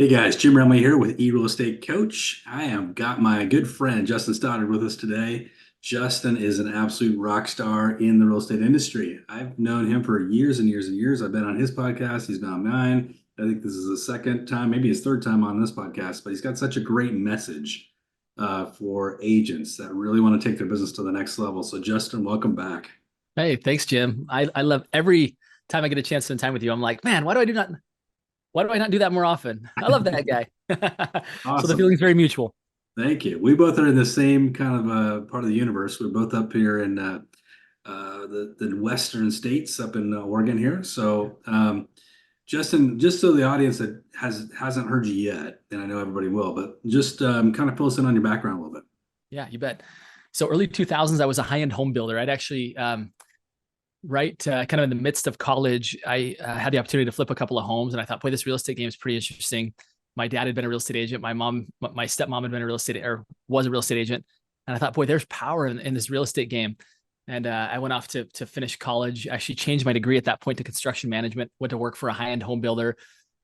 Hey guys, Jim Remley here with eRealEstateCoach. I have got my good friend Justin Stoddart with us today. Justin is an absolute rock star in the real estate industry. I've known him for years and years and years. I've been on his podcast. He's been on mine. I think this is the second time, maybe his third time on this podcast, but he's got such a great message for agents that really want to take their business to the next level. So Justin, welcome back. Hey, thanks, Jim. I love every time I get a chance to spend time with you. I'm like, man, why do I not do that more often? I love that guy. So the Awesome. feeling's very mutual. Thank you. We both are in the same kind of part of the universe. We're both up here in the western states, up in Oregon here. So, Justin, just so the audience that hasn't heard you yet, and I know everybody will, but just kind of fill us in on your background a little bit. Yeah, you bet. So early 2000s, I was a high-end home builder. I'd actually, kind of in the midst of college, I had the opportunity to flip a couple of homes, and I thought, boy, this real estate game is pretty interesting. My dad had been a real estate agent. My stepmom had been a real estate or was a real estate agent, and I thought, boy, there's power in this real estate game. And I went off to finish college. Actually, changed my degree at that point to construction management. Went to work for a high-end home builder,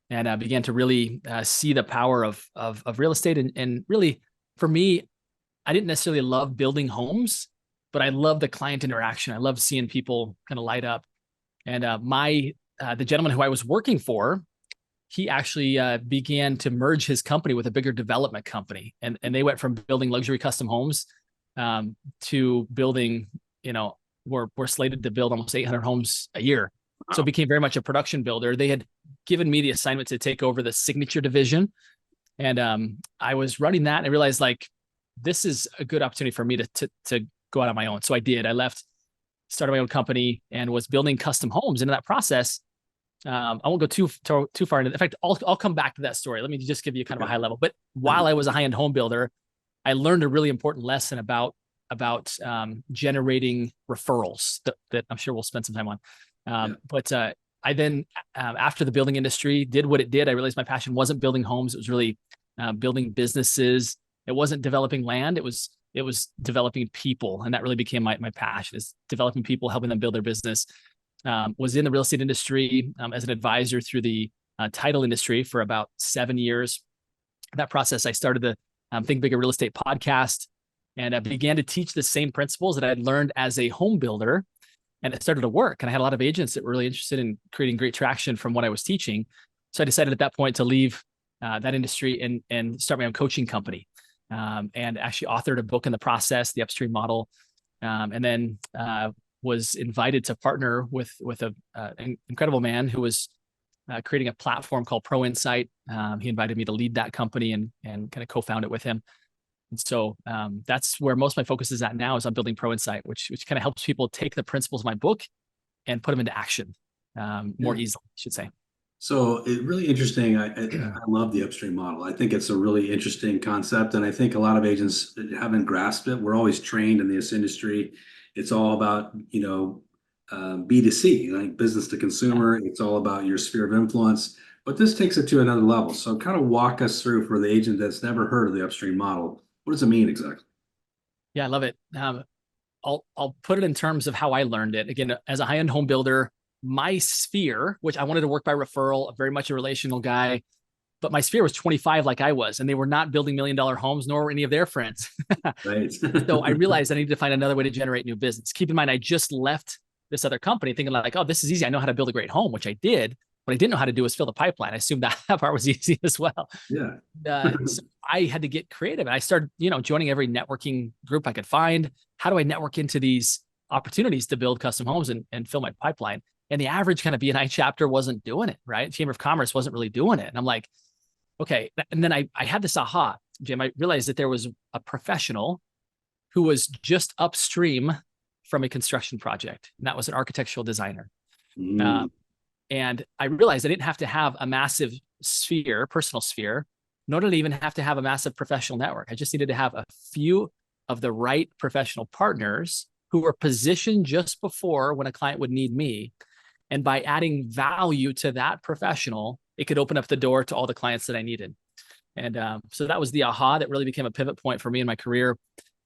and began to really see the power of real estate. And really, for me, I didn't necessarily love building homes, but I love the client interaction. I love seeing people kind of light up. And the gentleman who I was working for, he actually began to merge his company with a bigger development company, and they went from building luxury custom homes to building, we're slated to build almost 800 homes a year. So it became very much a production builder. They had given me the assignment to take over the signature division, and I was running that, and I realized like this is a good opportunity for me to go out on my own. So I did. I left, started my own company, and was building custom homes. And in that process, I won't go too far into it. In fact, I'll come back to that story. Let me just give you kind of a high level. But while I was a high end home builder, I learned a really important lesson about generating referrals that I'm sure we'll spend some time on. But I then, after the building industry did what it did, I realized my passion wasn't building homes. It was really building businesses. It wasn't developing land. It was developing people. And that really became my passion, is developing people, helping them build their business. Was in the real estate industry as an advisor through the title industry for about 7 years. In that process, I started the Think Bigger Real Estate podcast, and I began to teach the same principles that I'd learned as a home builder. And it started to work. And I had a lot of agents that were really interested in creating great traction from what I was teaching. So I decided at that point to leave that industry and start my own coaching company. And actually authored a book in the process, the Upstream model, and then was invited to partner with an incredible man who was creating a platform called Pro Insight. He invited me to lead that company and kind of co-found it with him. And so that's where most of my focus is at now, is on building Pro Insight, which kind of helps people take the principles of my book and put them into action more easily, I should say. So it's really interesting. I love the upstream model. I think it's a really interesting concept, and I think a lot of agents haven't grasped it. We're always trained in this industry. It's all about B2C, like business to consumer. It's all about your sphere of influence. But this takes it to another level. So kind of walk us through, for the agent that's never heard of the upstream model. What does it mean exactly? Yeah, I love it. I'll put it in terms of how I learned it. Again, as a high-end home builder, my sphere, which I wanted to work by referral, very much a relational guy, but my sphere was 25 like I was, and they were not building $1 million homes, nor were any of their friends. Right. So I realized I needed to find another way to generate new business. Keep in mind, I just left this other company thinking like, oh, this is easy. I know how to build a great home, which I did. What I didn't know how to do was fill the pipeline. I assumed that part was easy as well. Yeah. So I had to get creative, and I started, joining every networking group I could find. How do I network into these opportunities to build custom homes and fill my pipeline? And the average kind of BNI chapter wasn't doing it, right? Chamber of Commerce wasn't really doing it. And I'm like, okay. And then I had this aha, Jim. I realized that there was a professional who was just upstream from a construction project, and that was an architectural designer. Mm. And I realized I didn't have to have a massive sphere, personal sphere, nor did I even have to have a massive professional network. I just needed to have a few of the right professional partners who were positioned just before when a client would need me. And by adding value to that professional, it could open up the door to all the clients that I needed. And so that was the aha that really became a pivot point for me in my career.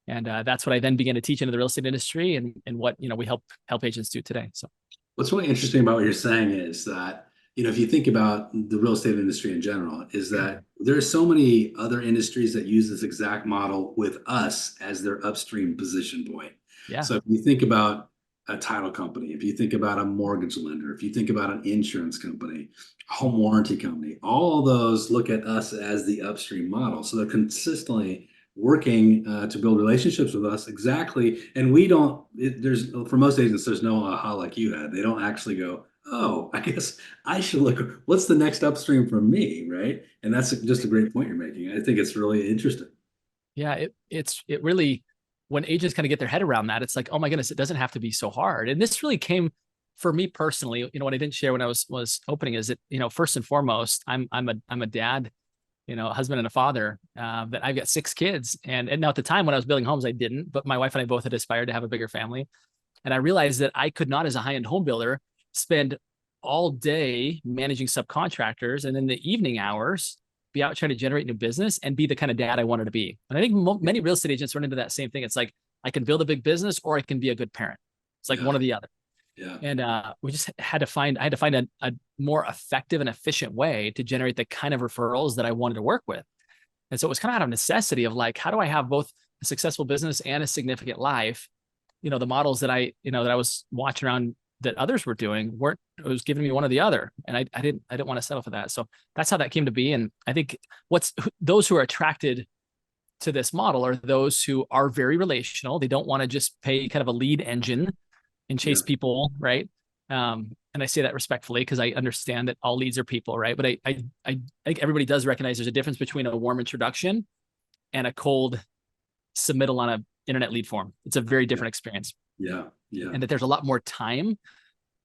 And that's what I then began to teach into the real estate industry, and what we help agents do today. So What's really interesting about what you're saying is that if you think about the real estate industry in general, is that there are so many other industries that use this exact model with us as their upstream position point. Yeah. So if you think about a title company, if you think about a mortgage lender, if you think about an insurance company, home warranty company, all those look at us as the upstream model. So they're consistently working to build relationships with us exactly. And we don't, there's for most agents, there's no aha like you had. They don't actually go, oh, I guess I should look, what's the next upstream from me, right? And that's just a great point you're making. I think it's really interesting. Yeah, it really, when agents kind of get their head around that, it's like, oh my goodness, it doesn't have to be so hard. And this really came for me personally. What I didn't share when I was opening is that, first and foremost, I'm a dad, a husband and a father. That I've got 6 kids, and now at the time when I was building homes, I didn't, but my wife and I both had aspired to have a bigger family, and I realized that I could not, as a high-end home builder, spend all day managing subcontractors and in the evening hours be out trying to generate new business and be the kind of dad I wanted to be. And I think many real estate agents run into that same thing. It's like, I can build a big business or I can be a good parent. It's like one or the other. Yeah. And we just had to find, I had to find a more effective and efficient way to generate the kind of referrals that I wanted to work with. And so it was kind of out of necessity of like, how do I have both a successful business and a significant life? The models that I was watching around that others were doing weren't, it was giving me one or the other. And I didn't want to settle for that. So that's how that came to be. And I think those who are attracted to this model are those who are very relational. They don't want to just pay kind of a lead engine and chase people, right? And I say that respectfully because I understand that all leads are people, right? But I think everybody does recognize there's a difference between a warm introduction and a cold submittal on a internet lead form. It's a very different experience. Yeah. And that there's a lot more time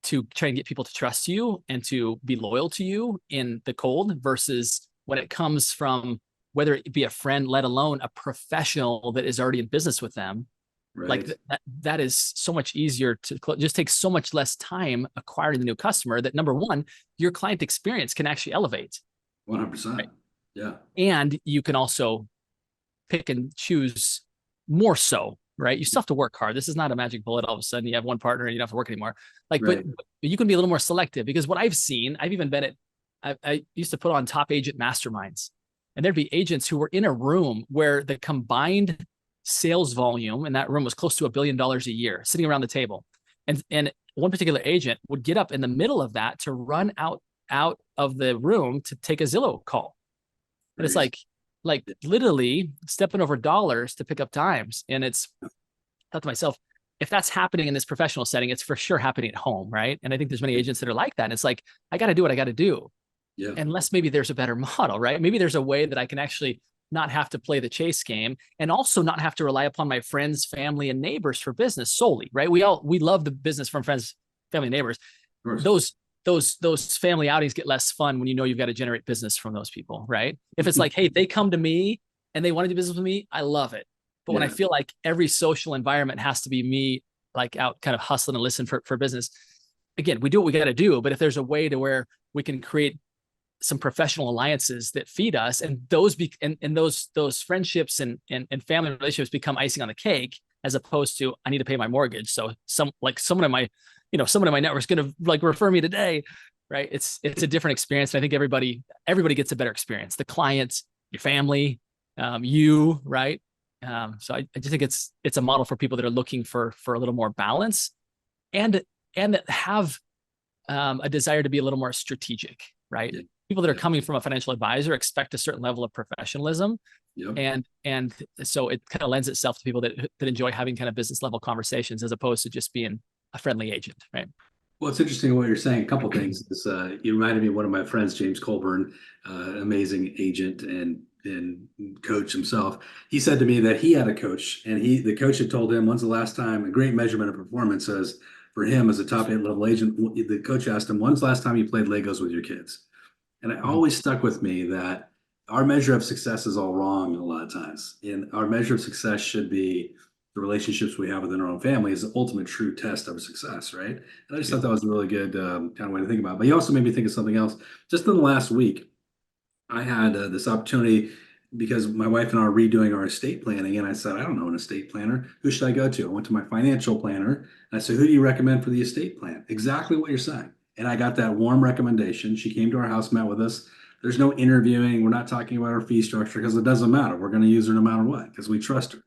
to try and get people to trust you and to be loyal to you in the cold versus when it comes from, whether it be a friend, let alone a professional that is already in business with them. Right. Like that is so much easier to just takes so much less time acquiring the new customer that, number one, your client experience can actually elevate. 100%. Right? Yeah. And you can also pick and choose more so, right? You still have to work hard. This is not a magic bullet. All of a sudden you have one partner and you don't have to work anymore. Like, but you can be a little more selective, because what I've seen, I've even been at, I used to put on top agent masterminds, and there'd be agents who were in a room where the combined sales volume in that room was close to $1 billion a year sitting around the table. And one particular agent would get up in the middle of that to run out of the room to take a Zillow call. And it's like literally stepping over dollars to pick up dimes. And it's, I thought to myself, if that's happening in this professional setting, it's for sure happening at home, right? And I think there's many agents that are like that. And it's like, I got to do what I got to do. Yeah. Unless maybe there's a better model, right? Maybe there's a way that I can actually not have to play the chase game, and also not have to rely upon my friends, family, and neighbors for business solely, right? We love the business from friends, family, and neighbors. Those family outings get less fun when you know you've got to generate business from those people, right? If it's like, hey, they come to me and they want to do business with me, I love it. But when I feel like every social environment has to be me, like out kind of hustling and listening for business, again, we do what we got to do. But if there's a way to where we can create some professional alliances that feed us, and those friendships and family relationships become icing on the cake, as opposed to, I need to pay my mortgage, so someone in my network is going to like refer me today, right? It's a different experience. And I think everybody gets a better experience. The clients, your family, you, right? So I just think it's a model for people that are looking for a little more balance, and that have a desire to be a little more strategic, right? Yeah. People that are coming from a financial advisor expect a certain level of professionalism. Yep. And so it kind of lends itself to people that enjoy having kind of business level conversations, as opposed to just being a friendly agent, right? Well, it's interesting what you're saying. A couple of things. You reminded me of one of my friends, James Colburn, amazing agent and coach himself. He said to me that he had a coach, and the coach had told him, when's the last time, a great measurement of performance says for him as a top 8 level agent, the coach asked him, when's the last time you played Legos with your kids? And it always stuck with me that our measure of success is all wrong a lot of times. And our measure of success should be the relationships we have within our own family is the ultimate true test of success, right? And I just thought that was a really good kind of way to think about it. But you also made me think of something else. Just in the last week, I had this opportunity because my wife and I are redoing our estate planning. And I said, I don't know an estate planner. Who should I go to? I went to my financial planner. And I said, who do you recommend for the estate plan? Exactly what you're saying. and I got that warm recommendation. She came to our house, met with us. There's no interviewing. We're not talking about our fee structure because it doesn't matter. We're going to use her no matter what because we trust her,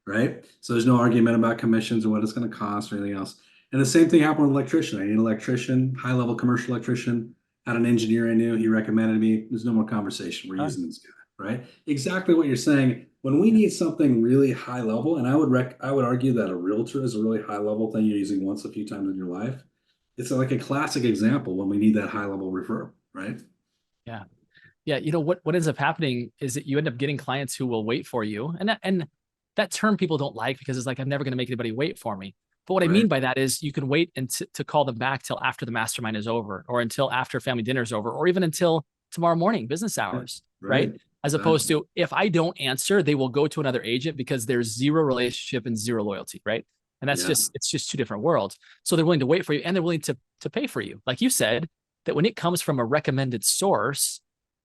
right? So there's no argument about commissions or what it's going to cost or anything else. And the same thing happened with an electrician. I need an electrician, high-level commercial electrician. Had an engineer I knew. He recommended me. There's no more conversation. We're using this guy, right? Exactly what you're saying. When we need something really high level, and I would argue that a realtor is a really high level thing you're using once a few times in your life. It's like a classic example when we need that high level referral, right? Yeah. Yeah. You know, what ends up happening is that you end up getting clients who will wait for you. And that term people don't like because it's like, I'm never going to make anybody wait for me. But what I mean Right. by that is you can wait to call them back till after the mastermind is over, or until after family dinner is over, or even until tomorrow morning, business Yeah. hours, right? Right. As opposed to if I don't answer, they will go to another agent because there's zero relationship and zero loyalty, right? And that's Yeah. it's just two different worlds. So they're willing to wait for you and they're willing to pay for you. Like you said, that when it comes from a recommended source,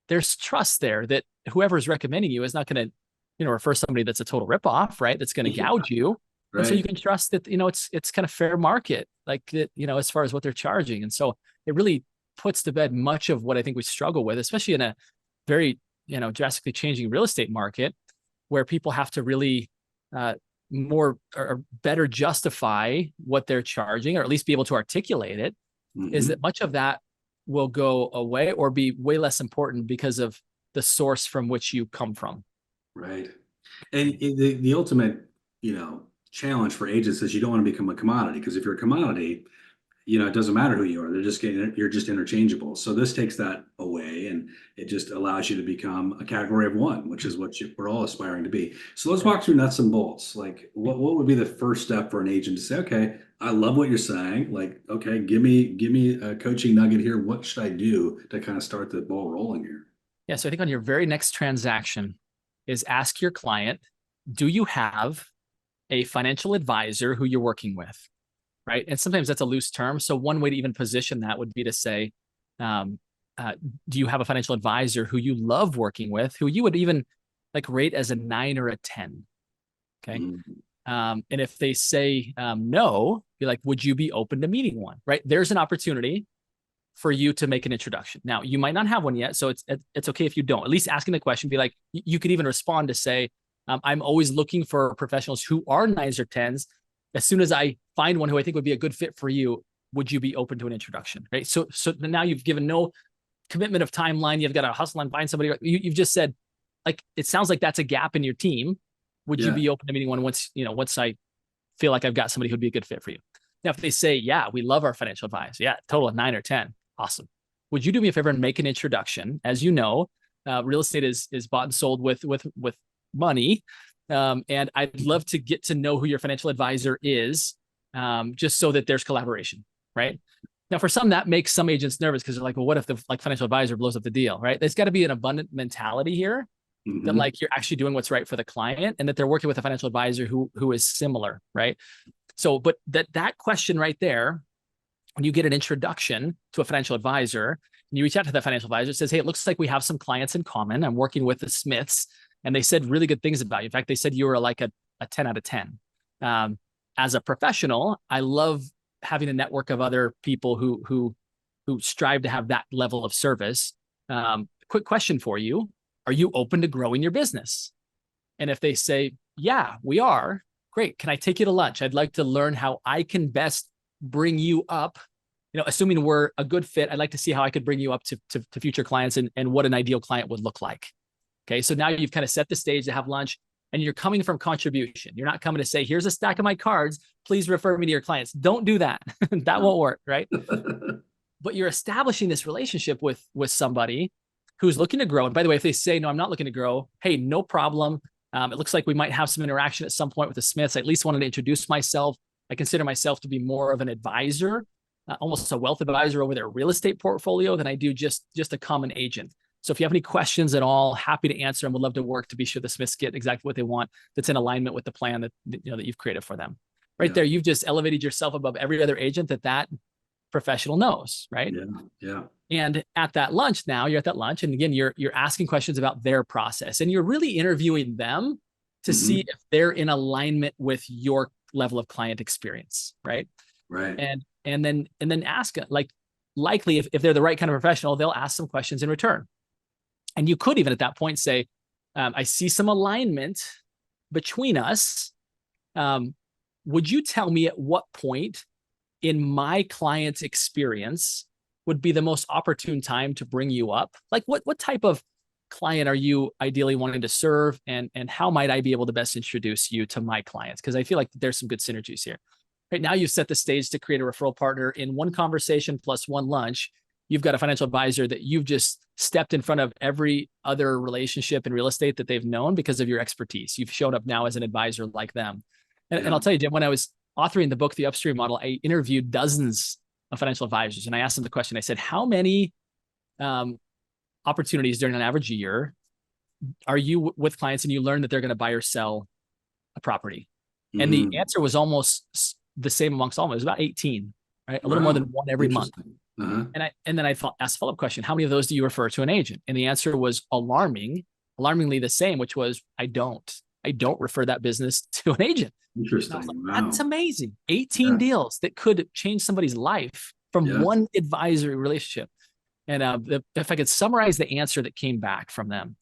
there's trust there that whoever's recommending you is not going to, refer somebody that's a total ripoff, right? That's going to Yeah. gouge you. And so you Right. can trust that, it's kind of fair market, like that, as far as what they're charging. And so it really puts to bed much of what I think we struggle with, especially in a very, drastically changing real estate market where people have to really more or better justify what they're charging, or at least be able to articulate it, is that Hmm. much of that will go away or be way less important because of the source from which you come from. Right. And the ultimate, challenge for agents is you don't want to become a commodity because if you're a commodity, it doesn't matter who you are. You're just interchangeable. So this takes that away and it just allows you to become a category of one, which is what we're all aspiring to be. So let's Yeah. walk through nuts and bolts. Like what would be the first step for an agent to say, okay, I love what you're saying. Like, okay, give me a coaching nugget here. What should I do to kind of start the ball rolling here? Yeah. So I think on your very next transaction is ask your client, do you have a financial advisor who you're working with? Right. And sometimes that's a loose term. So one way to even position that would be to say, um, do you have a financial advisor who you love working with, who you would even like rate as a 9 or a 10? Okay. Mhm. And if they say no, be like, would you be open to meeting one? Right. There's an opportunity for you to make an introduction. Now, you might not have one yet, so it's okay if you don't. At least asking the question, be like, you could even respond to say, I'm always looking for professionals who are 9s or 10s. As soon as I find one who I think would be a good fit for you, would you be open to an introduction? Right. So now you've given no commitment of timeline. You've got to hustle and find somebody. You've just said, like, it sounds like that's a gap in your team. Would you Yeah. be open to meeting one once I feel like I've got somebody who'd be a good fit for you? Now, if they say, yeah, we love our financial advisor. Yeah, total of 9 or 10. Awesome. Would you do me a favor and make an introduction? As you know, real estate is bought and sold with money. And I'd love to get to know who your financial advisor is, just so that there's collaboration, right? Now, for some, that makes some agents nervous because they're like, well, what if the financial advisor blows up the deal, right? There's got to be an abundant mentality here that Hmm. like you're actually doing what's right for the client and that they're working with a financial advisor who is similar, right? So, but that question right there, when you get an introduction to a financial advisor and you reach out to that financial advisor, it says, hey, it looks like we have some clients in common. I'm working with the Smiths and they said really good things about you. In fact, they said you were like a 10 out of 10. As a professional, I love having a network of other people who strive to have that level of service. Quick question for you. Are you open to growing your business? And if they say, yeah, we are, great. Can I take you to lunch? I'd like to learn how I can best bring you up. Assuming we're a good fit, I'd like to see how I could bring you up to future clients and what an ideal client would look like. Okay. So now you've kind of set the stage to have lunch and you're coming from contribution. You're not coming to say, here's a stack of my cards. Please refer me to your clients. Don't do that. That No. won't work. Right. But you're establishing this relationship with somebody who's looking to grow. And by the way, if they say, no, I'm not looking to grow, hey, no problem. It looks like we might have some interaction at some point with the Smiths. I at least wanted to introduce myself. I consider myself to be more of an advisor, almost a wealth advisor over their real estate portfolio than I do just a common agent. So if you have any questions at all, happy to answer and would love to work to be sure the Smiths get exactly what they want that's in alignment with the plan that you've created for them. Right Yeah. there, you've just elevated yourself above every other agent that professional knows, right? Yeah. Yeah. And at that lunch now, you're at that lunch, and again, you're asking questions about their process, and you're really interviewing them to see Hmm. if they're in alignment with your level of client experience, right? Right. And then ask like, likely, if they're the right kind of professional, they'll ask some questions in return. And you could even at that point say, I see some alignment between us. Would you tell me at what point in my client's experience would be the most opportune time to bring you up? Like what type of client are you ideally wanting to serve, and how might I be able to best introduce you to my clients? Because I feel like there's some good synergies here. Right now, you've set the stage to create a referral partner in one conversation plus one lunch. You've got a financial advisor that you've just stepped in front of every other relationship in real estate that they've known because of your expertise. You've shown up now as an advisor like them. And I'll tell you, Jim, when I was authoring the book, The Upstream Model, I interviewed dozens of financial advisors, and I asked them the question. I said, how many opportunities during an average year are you with clients and you learn that they're going to buy or sell a property? And the answer was almost the same amongst all of them. It was about 18, right? A little more than one every month. And then I asked a follow-up question: how many of those do you refer to an agent? And the answer was alarmingly the same, which was, I don't refer that business to an agent. Interesting. Like, that's amazing. 18 deals that could change somebody's life from one advisory relationship. And if I could summarize the answer that came back from them,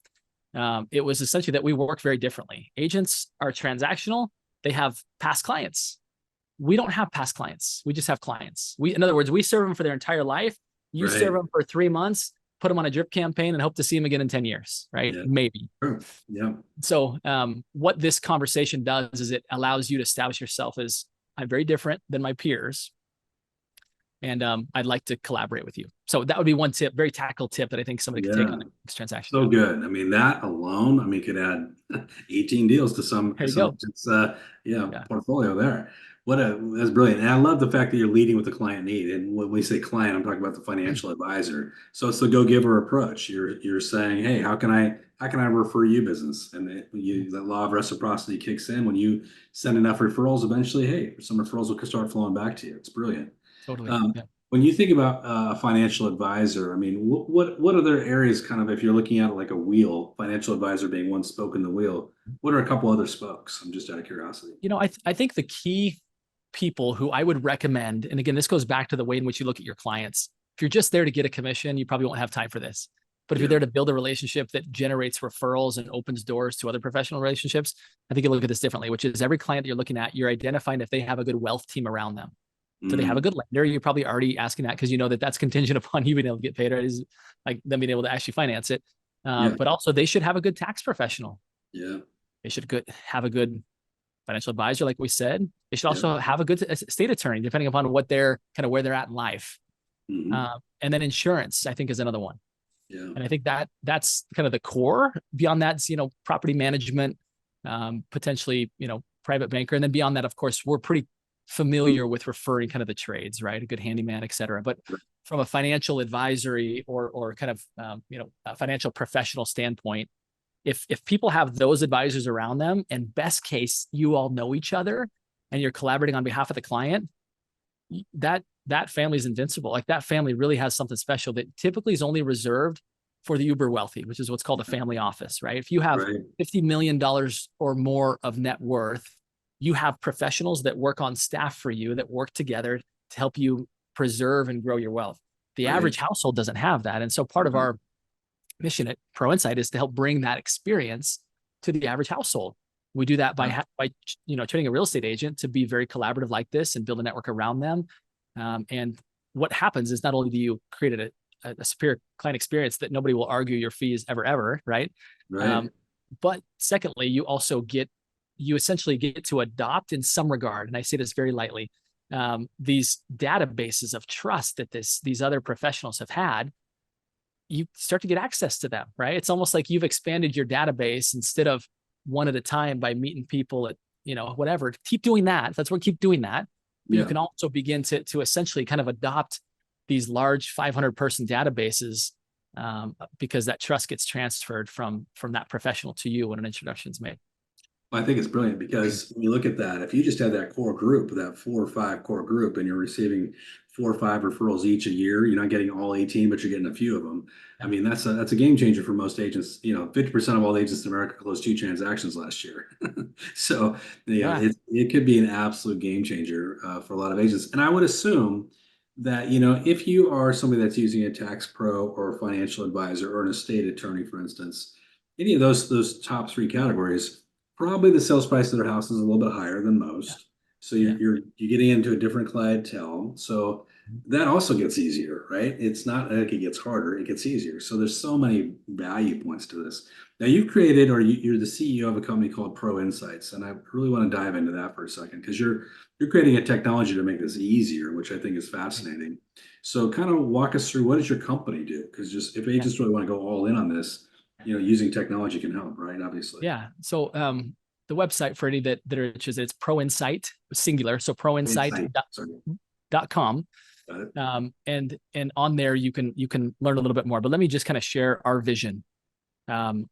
it was essentially that we work very differently. Agents are transactional. They have past clients. We don't have past clients. We just have clients. In other words, we serve them for their entire life. You serve them for 3 months, put them on a drip campaign, and hope to see them again in 10 years, right? Maybe. So what this conversation does is it allows you to establish yourself as, I'm very different than my peers, and I'd like to collaborate with you. So that would be one tip, very tactical tip that I think somebody could take on this transaction. So good. I mean, that alone, could add 18 deals to some portfolio there. That's brilliant. And I love the fact that you're leading with the client need. And when we say client, I'm talking about the financial advisor. So it's the go-giver approach. You're saying, hey, how can I refer you business? And the law of reciprocity kicks in. When you send enough referrals, eventually, hey, some referrals will start flowing back to you. It's brilliant. Totally. When you think about a financial advisor, what other areas, kind of, if you're looking at it like a wheel, financial advisor being one spoke in the wheel, what are a couple other spokes? I'm just out of curiosity. I think the key people who I would recommend, and again, this goes back to the way in which you look at your clients. If you're just there to get a commission, you probably won't have time for this. But if you're there to build a relationship that generates referrals and opens doors to other professional relationships, I think you look at this differently, which is every client that you're looking at, you're identifying if they have a good wealth team around them. So they have a good lender. You're probably already asking that because you know that that's contingent upon you being able to get paid, right? Is like them being able to actually finance it. But also they should have a good tax professional. They should have a good financial advisor, like we said. They should also have a good estate attorney, depending upon what they're kind of where they're at in life. And then insurance, I think, is another one. And I think that's kind of the core. Beyond that, property management, potentially, private banker. And then beyond that, of course, we're pretty familiar with referring kind of the trades, right? A good handyman, et cetera. But from a financial advisory or kind of, a financial professional standpoint, if people have those advisors around them, and best case, you all know each other and you're collaborating on behalf of the client, that family is invincible. Like, that family really has something special that typically is only reserved for the uber wealthy, which is what's called a family office, right? If you have $50 million or more of net worth, you have professionals that work on staff for you, that work together to help you preserve and grow your wealth. The average household doesn't have that. And so part of our mission at Pro Insight is to help bring that experience to the average household. We do that by training a real estate agent to be very collaborative like this and build a network around them. And what happens is, not only do you create a superior client experience that nobody will argue your fees ever, right? But secondly, you essentially get to adopt, in some regard, and I say this very lightly, these databases of trust that these other professionals have had. You start to get access to them, right? It's almost like you've expanded your database instead of one at a time by meeting people at, whatever. Keep doing that. Keep doing that. But you can also begin to essentially kind of adopt these large 500-person databases, because that trust gets transferred from that professional to you when an introduction is made. I think it's brilliant, because when you look at that, if you just have that core group, that 4 or 5 core group, and you're receiving 4 or 5 referrals each a year, you're not getting all 18, but you're getting a few of them. That's a game changer for most agents. 50% of all agents in America closed 2 transactions last year. So it could be an absolute game changer for a lot of agents. And I would assume that, if you are somebody that's using a tax pro or a financial advisor or an estate attorney, for instance, any of those top three categories, probably the sales price of their house is a little bit higher than Yeah. most. So Yeah. you're getting into a different clientele. So that also gets easier, right? It's not like it gets harder, it gets easier. So there's so many value points to this. Now you've created, or you're the CEO of a company called Pro Insights, and I really want to dive into that for a second because you're creating a technology to make this easier, which I think is fascinating. So kind of walk us through, what does your company do? Because just if Yeah. agents really want to go all in on this, using technology can help, right? Obviously. Yeah. So the website for any that are interested, it's Pro Insight, singular. So Insight. Sorry. proinsight.com. Got it. And on there you can learn a little bit more. But let me just kind of share our vision,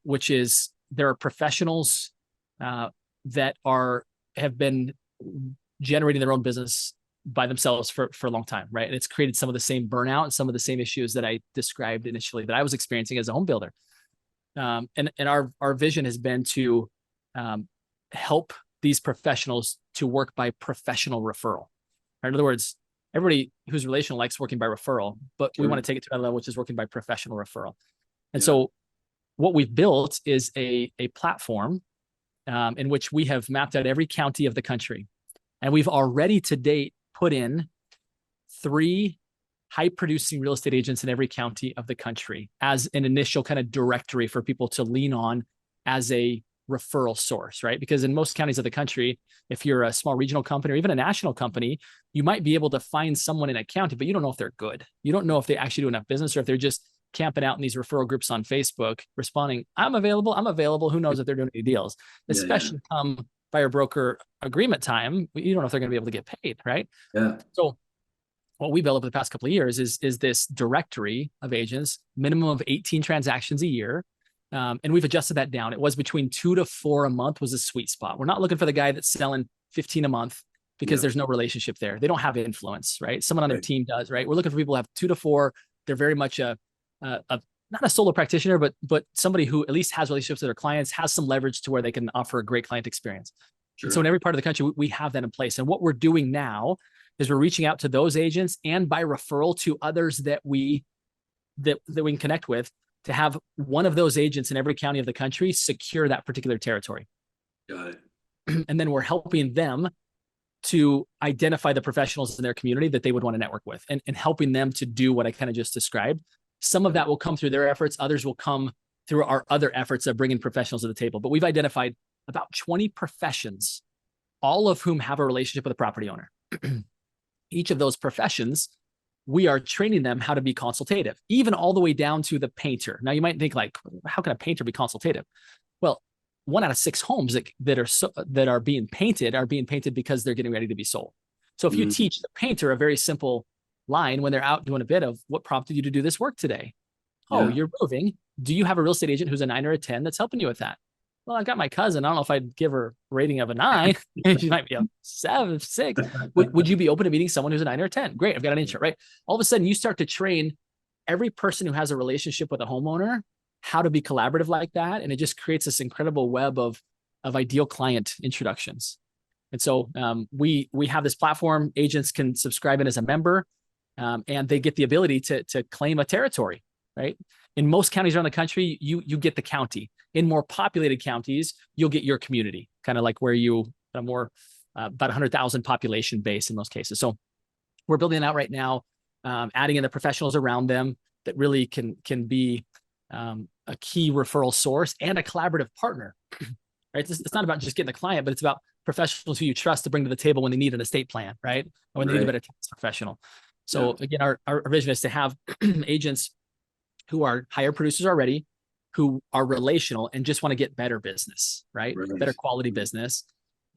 which is there are professionals that have been generating their own business by themselves for a long time, right? And it's created some of the same burnout and some of the same issues that I described initially that I was experiencing as a home builder. And our vision has been to help these professionals to work by professional referral. In other words, everybody who's relational likes working by referral, but we want to take it to another level, which is working by professional referral. And so what we've built is a platform in which we have mapped out every county of the country. And we've already to date put in 3 high producing real estate agents in every county of the country as an initial kind of directory for people to lean on as a referral source, right? Because in most counties of the country, if you're a small regional company or even a national company, you might be able to find someone in a county, but you don't know if they're good. You don't know if they actually do enough business or if they're just camping out in these referral groups on Facebook, responding, I'm available. Who knows if they're doing any deals, especially come buyer broker agreement time. You don't know if they're going to be able to get paid, right? Yeah. So what we built over the past couple of years is this directory of agents, minimum of 18 transactions a year. And we've adjusted that down. It was between 2 to 4 a month was a sweet spot. We're not looking for the guy that's selling 15 a month because there's no relationship there. They don't have influence, right? Someone on their team does, right? We're looking for people who have 2 to 4. They're very much not a solo practitioner, but somebody who at least has relationships with their clients, has some leverage to where they can offer a great client experience. Sure. And so in every part of the country, we have that in place. And what we're doing now is we're reaching out to those agents and by referral to others that we can connect with to have one of those agents in every county of the country secure that particular territory. Got it. And then we're helping them to identify the professionals in their community that they would want to network with and helping them to do what I kind of just described. Some of that will come through their efforts. Others will come through our other efforts of bringing professionals to the table. But we've identified about 20 professions, all of whom have a relationship with a property owner. Each of those professions, we are training them how to be consultative, even all the way down to the painter. Now you might think like, how can a painter be consultative? Well, 1 out of 6 homes that are being painted because they're getting ready to be sold. So if you teach the painter a very simple line when they're out doing a bid of what prompted you to do this work today? Oh, you're moving. Do you have a real estate agent who's a 9 or a 10 that's helping you with that? Well, I got my cousin. I don't know if I'd give her a rating of a 9. She might be a 7, 6. Would you be open to meeting someone who's a 9 or a 10? Great. I've got an intro, right? All of a sudden you start to train every person who has a relationship with a homeowner how to be collaborative like that. And it just creates this incredible web of ideal client introductions. And so we have this platform. Agents can subscribe in as a member, and they get the ability to claim a territory, right? In most counties around the country, you get the county. In more populated counties, you'll get your community, kind of like where you are more about 100,000 population base in most cases. So we're building it out right now, adding in the professionals around them that really can be a key referral source and a collaborative partner, right? It's not about just getting the client, but it's about professionals who you trust to bring to the table when they need an estate plan, right? Or when they need a better tax professional. So again, our vision is to have agents who are higher producers already, who are relational and just want to get better business, right? Better quality business.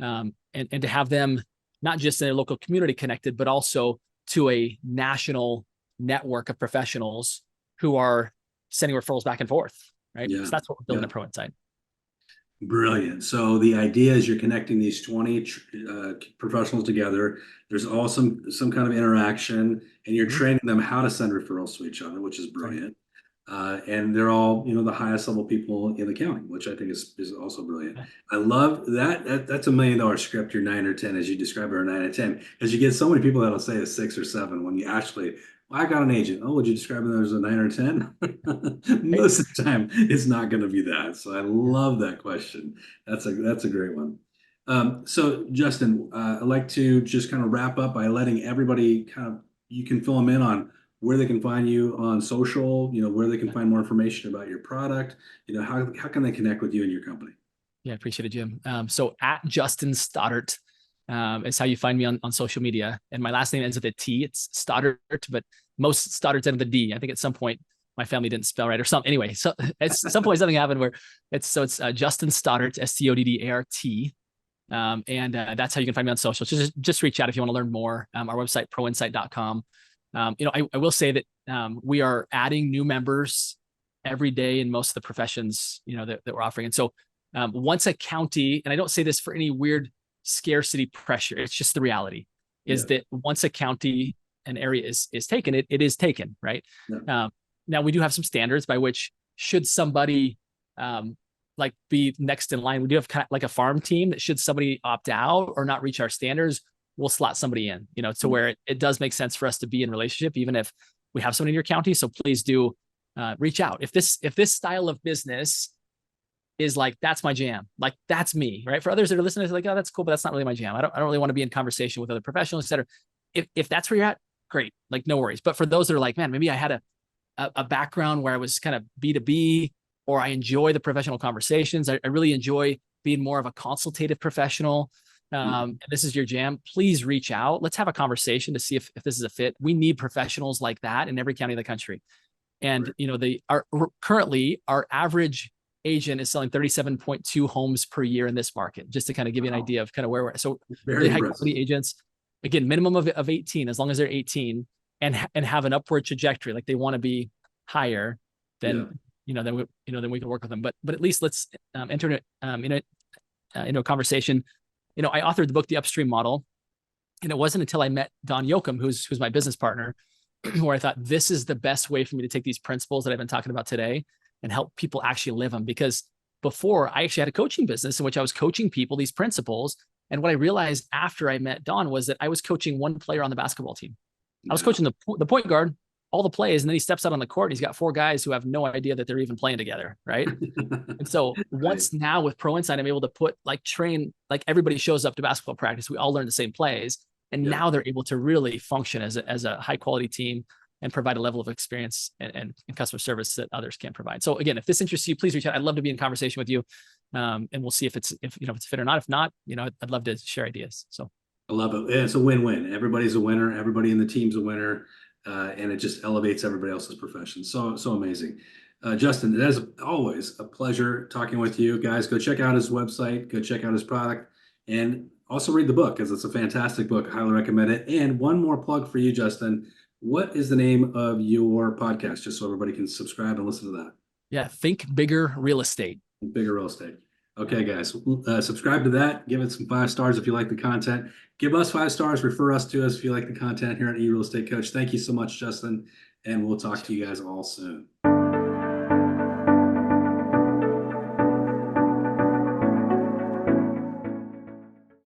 And to have them not just in their local community connected, but also to a national network of professionals who are sending referrals back and forth, right? So that's what we're building at Pro Insight. Brilliant. So the idea is you're connecting these 20 professionals together. There's all some kind of interaction, and you're training them how to send referrals to each other, which is brilliant. And they're all, the highest level people in the county, which I think is also brilliant. Yeah. I love that's $1 million script. You're 9 or 10, as you describe it, or 9 or 10, because you get so many people that'll say a 6 or 7 when you actually, well, I got an agent. Oh, would you describe them as a 9 or 10? Right. Most of the time, it's not going to be that. So I Yeah. love that question. That's a great one. So Justin, I'd like to just kind of wrap up by letting everybody you can fill them in on where they can find you on social, where they can find more information about your product, how can they connect with you and your company? Yeah, appreciate it, Jim. So at Justin Stoddart is how you find me on social media. And my last name ends with a T. It's Stoddart, but most Stoddarts end with a D. I think at some point my family didn't spell right or something. Anyway, so at some point something happened where it's Justin Stoddart, Stoddart. And that's how you can find me on social. So just reach out if you want to learn more. Our website, proinsight.com. I will say that we are adding new members every day in most of the professions, that we're offering. And so once a county, and I don't say this for any weird scarcity pressure, it's just the reality is Yeah. that once a county, an area is taken, it is taken, right? Yeah. Now we do have some standards by which should somebody like be next in line, we do have kind of like a farm team that should somebody opt out or not reach our standards, we'll slot somebody in, to where it does make sense for us to be in relationship, even if we have someone in your county. So please do reach out. If this style of business is like, that's my jam, like that's me, right? For others that are listening, it's like, oh, that's cool, but that's not really my jam. I don't really want to be in conversation with other professionals, et cetera. If that's where you're at, great, like no worries. But for those that are like, man, maybe I had a background where I was kind of B2B, or I enjoy the professional conversations. I really enjoy being more of a consultative professional. And this is your jam, please reach out. Let's have a conversation to see if this is a fit. We need professionals like that in every county of the country. And, currently our average agent is selling 37.2 homes per year in this market, just to kind of give you an idea of kind of where we're at. So Very really high impressive. quality agents, again, minimum of 18, as long as they're 18 and have an upward trajectory, like they want to be higher, then, then we can work with them. But at least let's enter into a conversation. I authored the book, The Upstream Model, and it wasn't until I met Don Yoakum, who's my business partner, where I thought this is the best way for me to take these principles that I've been talking about today and help people actually live them. Because before, I actually had a coaching business in which I was coaching people these principles. And what I realized after I met Don was that I was coaching one player on the basketball team. I was coaching the point guard, all the plays, and then he steps out on the court. And he's got 4 guys who have no idea that they're even playing together, right? And so once now with Pro Insight, I'm able to train, like everybody shows up to basketball practice. We all learn the same plays. And now they're able to really function as a high quality team and provide a level of experience and customer service that others can't provide. So again, if this interests you, please reach out. I'd love to be in conversation with you. And we'll see if it's fit or not. If not, I'd love to share ideas. So I love it. It's a win-win. Everybody's a winner. Everybody in the team's a winner. And it just elevates everybody else's profession. So amazing. Justin, it is always a pleasure talking with you. Guys, go check out his website, go check out his product, and also read the book, because it's a fantastic book. I highly recommend it. And one more plug for you, Justin. What is the name of your podcast, just so everybody can subscribe and listen to that? Yeah, Think Bigger Real Estate. Bigger Real Estate. Okay, guys, subscribe to that. Give it some 5 stars if you like the content. Give us 5 stars. Refer us to us if you like the content here at eRealEstateCoach. Thank you so much, Justin, and we'll talk to you guys all soon.